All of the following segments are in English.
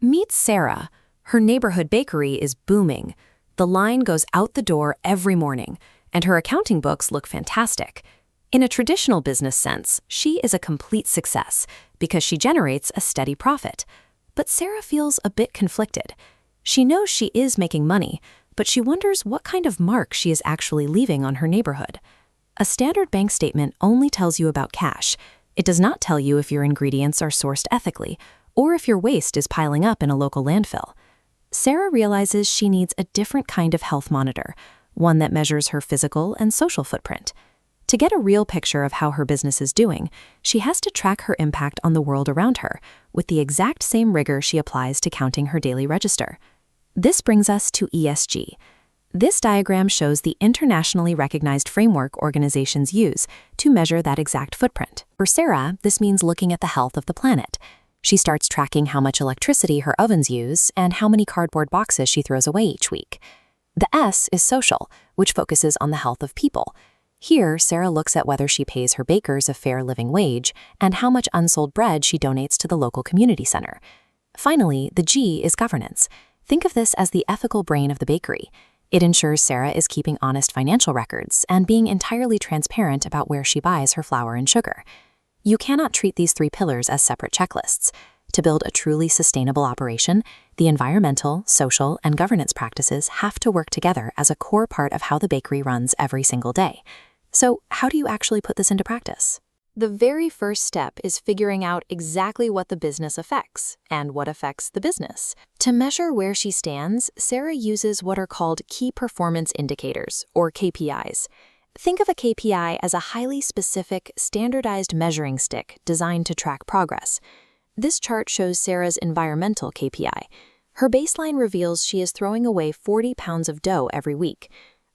Meet Sarah. Her neighborhood bakery is booming. The line goes out the door every morning, and her accounting books look fantastic. In a traditional business sense, she is a complete success because she generates a steady profit. But Sarah feels a bit conflicted. She knows she is making money, but she wonders what kind of mark she is actually leaving on her neighborhood. A standard bank statement only tells you about cash. It does not tell you if your ingredients are sourced ethically or if your waste is piling up in a local landfill. Sarah realizes she needs a different kind of health monitor, one that measures her physical and social footprint. To get a real picture of how her business is doing, she has to track her impact on the world around her with the exact same rigor she applies to counting her daily register. This brings us to ESG. This diagram shows the internationally recognized framework organizations use to measure that exact footprint. For Sarah, this means looking at the health of the planet. She starts tracking how much electricity her ovens use and how many cardboard boxes she throws away each week. The S is social, which focuses on the health of people. Here, Sarah looks at whether she pays her bakers a fair living wage and how much unsold bread she donates to the local community center. Finally, the G is governance. Think of this as the ethical brain of the bakery. It ensures Sarah is keeping honest financial records and being entirely transparent about where she buys her flour and sugar. You cannot treat these three pillars as separate checklists. To build a truly sustainable operation, the environmental, social, and governance practices have to work together as a core part of how the bakery runs every single day. So, how do you actually put this into practice? The very first step is figuring out exactly what the business affects and what affects the business. To measure where she stands, Sarah uses what are called key performance indicators, or KPIs. Think of a KPI as a highly specific, standardized measuring stick designed to track progress. This chart shows Sarah's environmental KPI. Her baseline reveals she is throwing away 40 pounds of dough every week.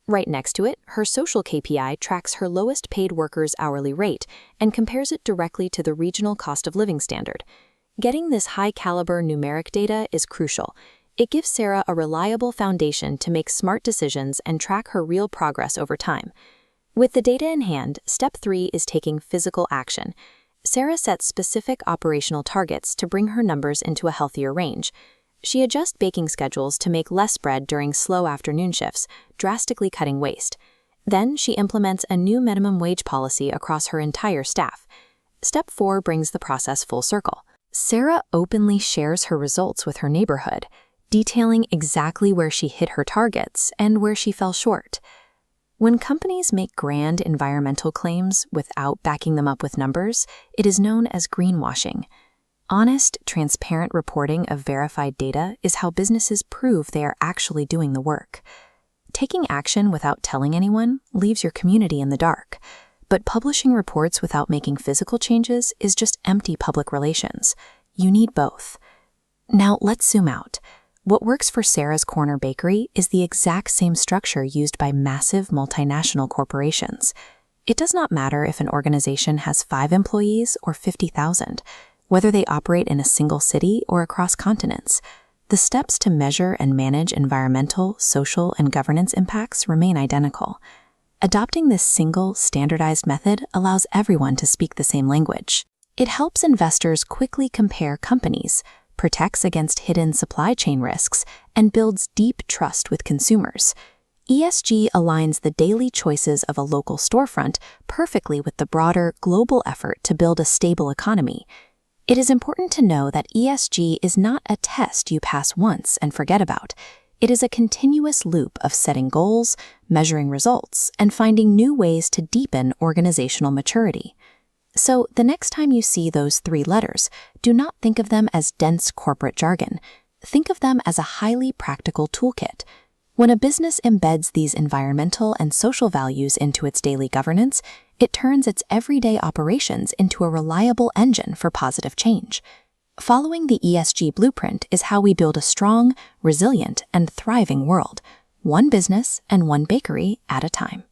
Right next to it, her social KPI tracks her lowest paid workers' hourly rate and compares it directly to the regional cost of living standard. Getting this high-caliber numeric data is crucial. It gives Sarah a reliable foundation to make smart decisions and track her real progress over time. With the data in hand, step 3 is taking physical action. Sarah sets specific operational targets to bring her numbers into a healthier range. She adjusts baking schedules to make less bread during slow afternoon shifts, drastically cutting waste. Then she implements a new minimum wage policy across her entire staff. Step 4 brings the process full circle. Sarah openly shares her results with her neighborhood, detailing exactly where she hit her targets and where she fell short. When companies make grand environmental claims without backing them up with numbers, it is known as greenwashing. Honest, transparent reporting of verified data is how businesses prove they are actually doing the work. Taking action without telling anyone leaves your community in the dark, but publishing reports without making physical changes is just empty public relations. You need both. Now let's zoom out. What works for Sarah's Corner Bakery is the exact same structure used by massive multinational corporations. It does not matter if an organization has 5 employees or 50,000. Whether they operate in a single city or across continents, the steps to measure and manage environmental, social, and governance impacts remain identical. Adopting this single, standardized method allows everyone to speak the same language. It helps investors quickly compare companies, protects against hidden supply chain risks, and builds deep trust with consumers. ESG aligns the daily choices of a local storefront perfectly with the broader, global effort to build a stable economy. It is important to know that ESG is not a test you pass once and forget about. It is a continuous loop of setting goals, measuring results, and finding new ways to deepen organizational maturity. So, the next time you see those 3 letters, do not think of them as dense corporate jargon. Think of them as a highly practical toolkit. When a business embeds these environmental and social values into its daily governance, it turns its everyday operations into a reliable engine for positive change. Following the ESG blueprint is how we build a strong, resilient, and thriving world, one business and one bakery at a time.